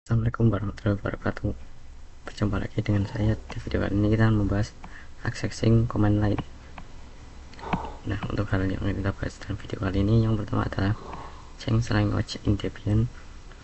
Assalamualaikum warahmatullahi wabarakatuh. Berjumpa lagi dengan saya. Di video kali ini kita akan membahas accessing command line. Nah, untuk hal yang kita bahas dalam video kali ini, yang pertama adalah change language in Debian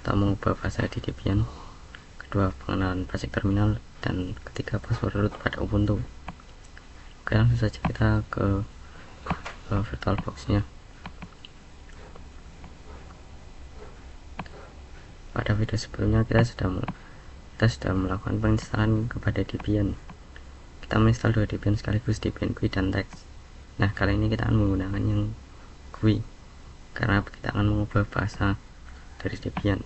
atau mengubah bahasa di Debian. Kedua, pengenalan basic terminal, dan ketiga, password root pada Ubuntu. Oke, langsung saja kita ke VirtualBox nya. Pada video sebelumnya kita sudah melakukan penginstalan kepada Debian. Kita menginstal dua Debian sekaligus, Debian GUI dan Text. Nah, kali ini kita akan menggunakan yang GUI karena kita akan mengubah bahasa dari Debian.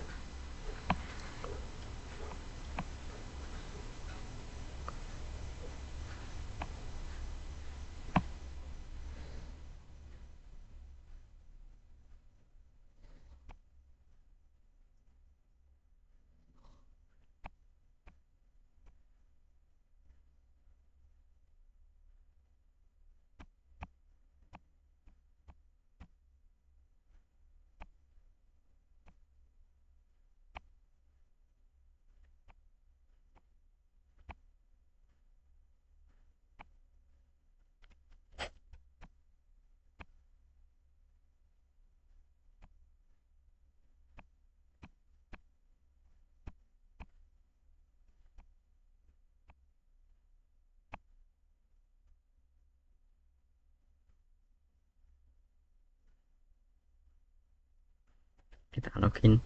Kita login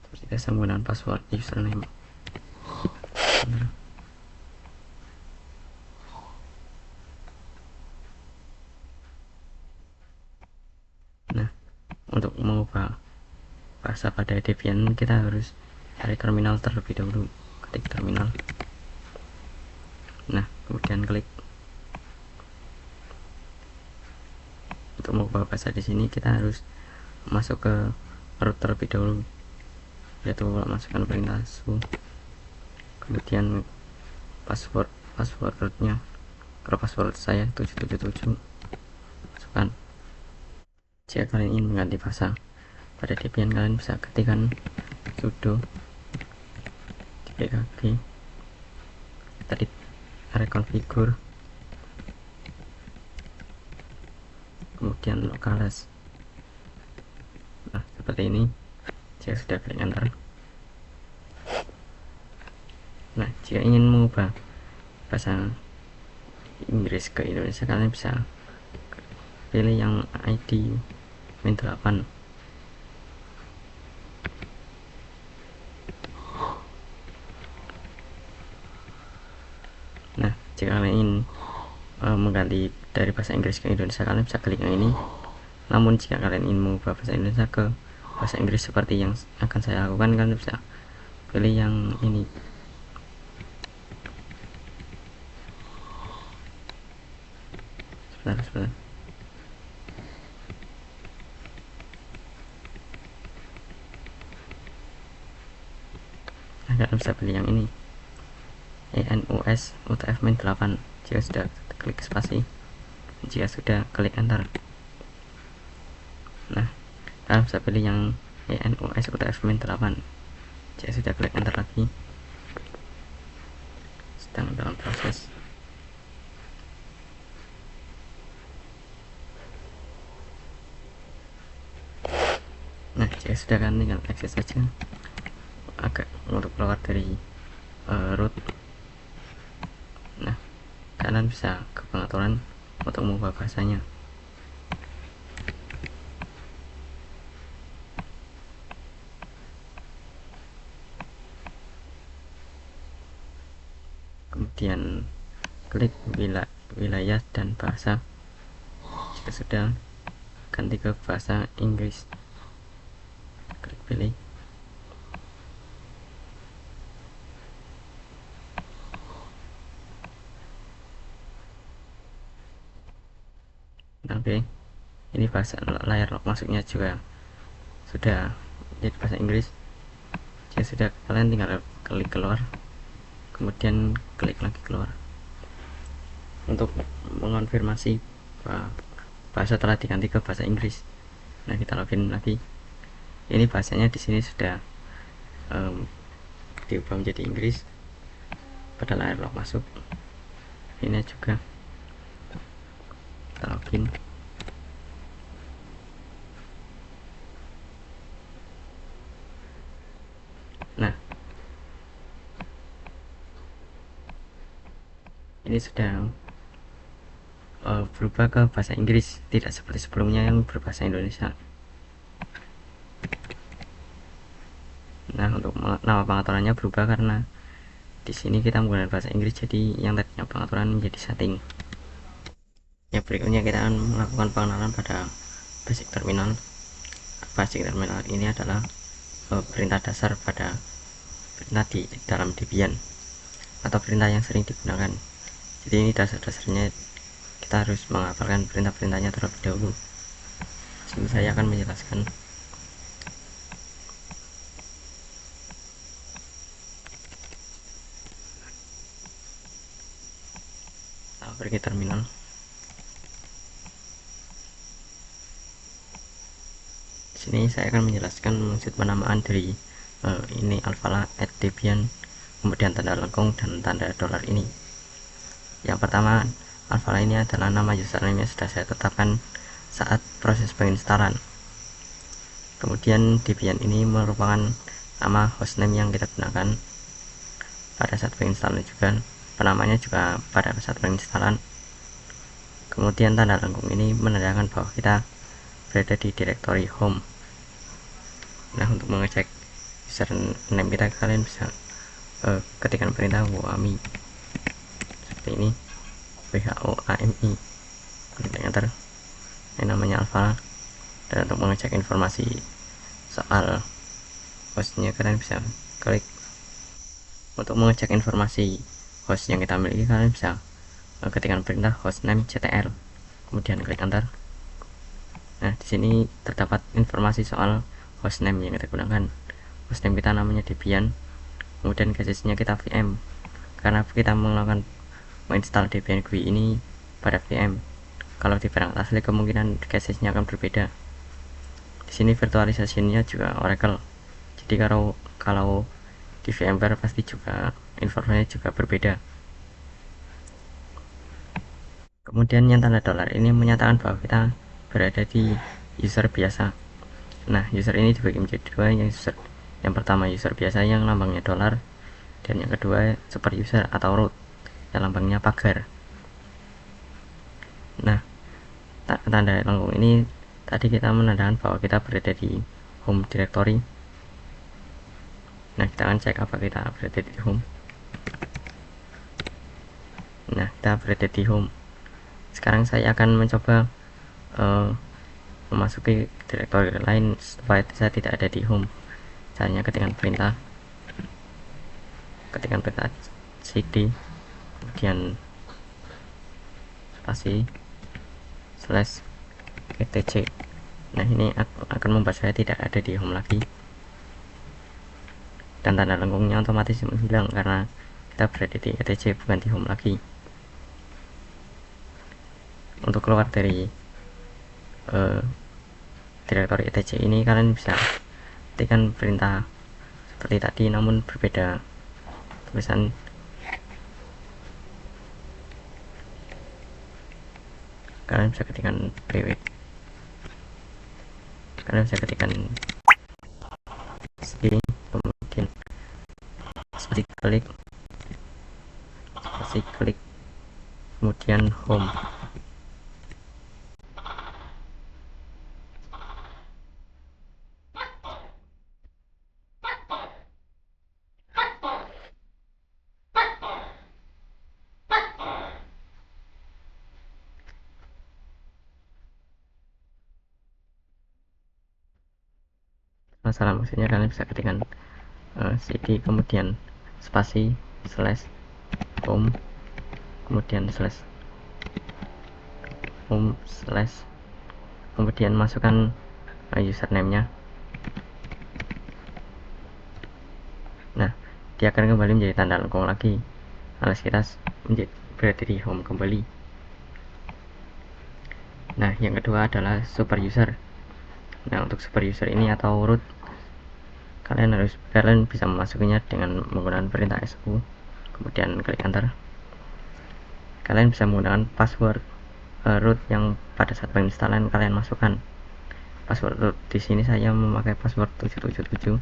seperti biasa menggunakan password username. Nah, untuk mengubah bahasa pada Debian kita harus cari terminal terlebih dahulu. Ketik terminal, nah kemudian klik. Untuk mengubah bahasa di sini kita harus masuk ke root terlebih dahulu, yaitu masukkan perintah su, kemudian password rootnya. Kalau password saya 777, masukkan. Jika kalian ingin mengganti bahasa pada Debian, kalian bisa ketikkan sudo dpkg tadi reconfigure, kemudian locales. Nah, seperti ini. Jika sudah klik enter. Nah, jika ingin mengubah bahasa Inggris ke Indonesia, kalian bisa pilih yang ID Min8. Nah, jika kalian ingin mengganti dari bahasa Inggris ke Indonesia, kalian bisa klik yang ini. Namun jika kalian ingin mengubah bahasa Indonesia ke bahasa Inggris seperti yang akan saya lakukan, kalian bisa pilih yang ini. Sebentar. Nah, kalian bisa pilih yang ini, ENUS UTF Min8. Jika sudah, klik spasi. Jika sudah, klik enter. Nah, kalian bisa pilih yang ENUS UTF Min8. Jika sudah, klik enter lagi. Sedang dalam proses. Nah, jika sudah, kan tinggal akses saja agak untuk keluar dari root. Nah, kalian bisa ke pengaturan untuk mengubah bahasanya. Kemudian klik wilayah dan bahasa. Jika sudah, ganti ke bahasa Inggris, klik pilih. Oke, ini bahasa layar masuknya juga sudah jadi bahasa Inggris. Jika sudah, kalian tinggal klik keluar, kemudian klik lagi keluar untuk mengonfirmasi bahwa bahasa telah diganti ke bahasa Inggris. Nah, kita login lagi. Ini bahasanya di sini sudah diubah menjadi Inggris pada layar log masuk. Ini juga kita login. Nah, ini sudah berubah ke bahasa Inggris, tidak seperti sebelumnya yang berbahasa Indonesia. Nah, untuk nama pengaturannya berubah karena di sini kita menggunakan bahasa Inggris, jadi yang tadinya pengaturan menjadi setting. Ya, berikutnya kita akan melakukan pengenalan pada basic terminal. Basic terminal ini adalah perintah dasar pada perintah di dalam Debian atau perintah yang sering digunakan. Jadi ini dasar-dasarnya, kita harus menghafalkan perintah-perintahnya terlebih dahulu. Sini saya akan menjelaskan. Kita pergi terminal. Sini saya akan menjelaskan maksud penamaan dari ini alphala @debian, kemudian tanda lengkung dan tanda dolar ini. Yang pertama, alphala ini adalah nama username yang sudah saya tetapkan saat proses penginstalan. Kemudian Debian ini merupakan nama hostname yang kita gunakan pada saat penginstalan juga, penamanya juga pada saat penginstalan. Kemudian tanda lengkung ini menandakan bahwa kita berada di directory home. Nah, untuk mengecek username kita, kalian bisa ketikkan perintah wami seperti ini, whoami, klik enter. Ini namanya alpha. Dan untuk mengecek informasi soal hostnya, kalian bisa klik. Untuk mengecek informasi host yang kita miliki, kalian bisa ketikkan perintah hostname ctl, kemudian klik enter. Nah, di sini terdapat informasi soal hostname yang kita gunakan. Hostname kita namanya Debian, kemudian casesnya kita VM, karena kita melakukan menginstal Debian GUI ini pada VM. Kalau di perangkat asli kemungkinan casesnya akan berbeda. Di sini virtualisasinya juga Oracle. Jadi kalau di VMware pasti juga informasinya juga berbeda. Kemudian yang tanda dolar ini menyatakan bahwa kita berada di user biasa. Nah, user ini dibagi menjadi dua. Yang pertama user biasa yang lambangnya dolar, dan yang kedua super user atau root yang lambangnya pagar. Nah, tanda lengkung ini tadi kita menandakan bahwa kita berada di home directory. Nah, kita akan cek apa kita berada di home. Nah, kita berada di home. Sekarang saya akan mencoba memasuki directory lain supaya saya tidak ada di home. Caranya ketikkan perintah cd, kemudian spasi slash etc. Nah, ini akan membuat saya tidak ada di home lagi, dan tanda lengkungnya otomatis menghilang karena kita berada di etc bukan di home lagi. Untuk keluar dari directory etc ini, kalian bisa ketikkan perintah seperti tadi namun berbeda tulisan. Kalian bisa ketikkan kalian bisa ketikkan c, kemudian spasi klik, kemudian home. Masalah maksudnya kalian bisa ketikkan cd, kemudian spasi slash home, kemudian slash home slash, kemudian masukkan username-nya. Nah, dia akan kembali menjadi tanda lengkung lagi alias kita berada di home kembali. Nah, yang kedua adalah super user. Nah, untuk super user ini atau root, kalian bisa memasukinya dengan menggunakan perintah su, kemudian klik enter. Kalian bisa menggunakan password root yang pada saat penginstalan kalian masukkan. Password root di sini saya memakai password 777.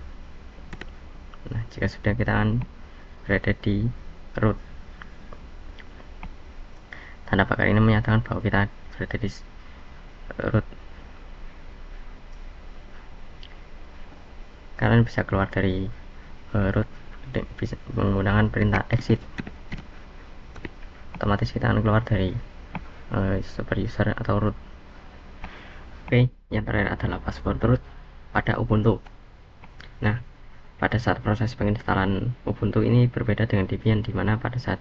Nah, jika sudah, kita akan berada di root. Tanda pagar ini menyatakan bahwa kita berada di root. Kalian bisa keluar dari root bisa menggunakan perintah exit. Otomatis kita akan keluar dari super user atau root. Oke, yang terakhir adalah password root pada Ubuntu. Nah, pada saat proses penginstalan Ubuntu ini berbeda dengan Debian, dimana pada saat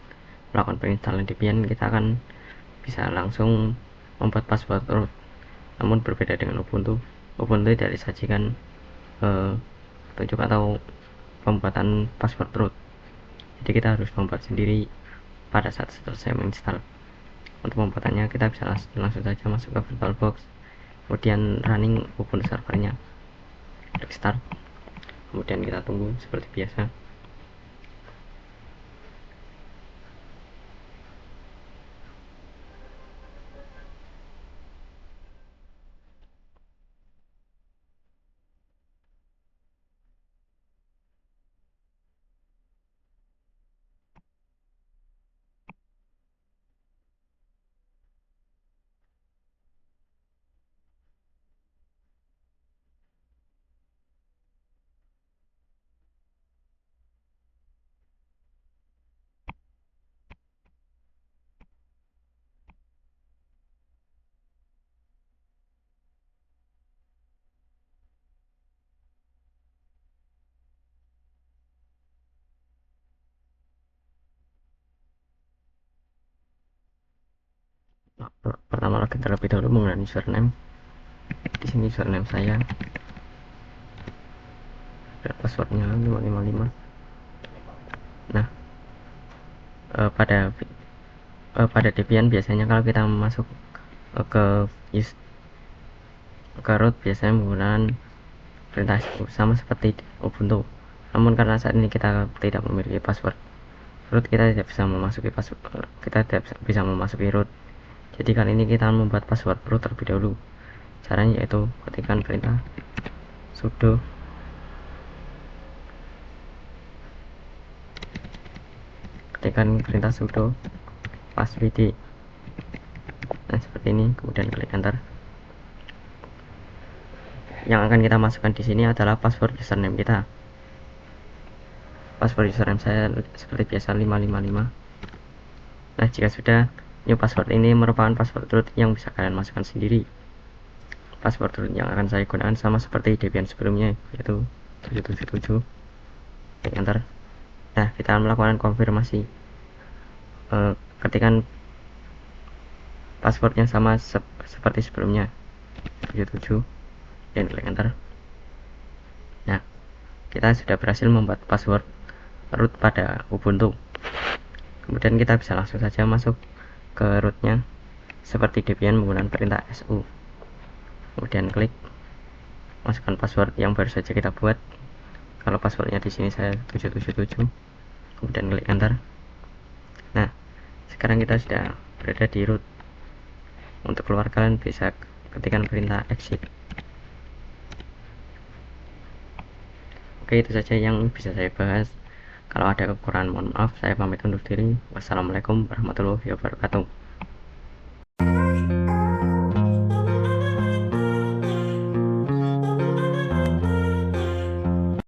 melakukan penginstalan Debian kita akan bisa langsung membuat password root. Namun berbeda dengan Ubuntu tidak disajikan petunjuk atau pembuatan password root, jadi kita harus membuat sendiri pada saat selesai menginstal. Untuk pembuatannya kita bisa langsung saja masuk ke VirtualBox, kemudian running Ubuntu servernya, klik start, kemudian kita tunggu seperti biasa. Pertama login terlebih dahulu menggunakan username. Di sini username saya dan passwordnya 555. Nah, pada Debian biasanya kalau kita masuk ke root biasanya menggunakan perintah sama seperti Ubuntu. Namun karena saat ini kita tidak memiliki password root, kita tidak bisa memasuki root. Jadi kali ini kita membuat password root terlebih dahulu. Caranya yaitu ketikkan perintah sudo passwd. Nah, seperti ini, kemudian klik enter. Yang akan kita masukkan di sini adalah password username kita. Password username saya seperti biasa 555. Nah, jika sudah, new password ini merupakan password root yang bisa kalian masukkan sendiri. Password root yang akan saya gunakan sama seperti Debian sebelumnya, yaitu 777. Klik enter. Nah, kita akan melakukan konfirmasi. Ketikan passwordnya sama seperti sebelumnya, 77, dan klik enter. Nah, kita sudah berhasil membuat password root pada Ubuntu. Kemudian kita bisa langsung saja masuk ke rootnya seperti Debian menggunakan perintah su, kemudian klik masukkan password yang baru saja kita buat. Kalau passwordnya di sini saya 777, kemudian klik enter. Nah, sekarang kita sudah berada di root. Untuk keluar kalian bisa ketikkan perintah exit. Oke, itu saja yang bisa saya bahas. Kalau ada kekurangan mohon maaf, saya pamit undur diri. Wassalamualaikum warahmatullahi wabarakatuh.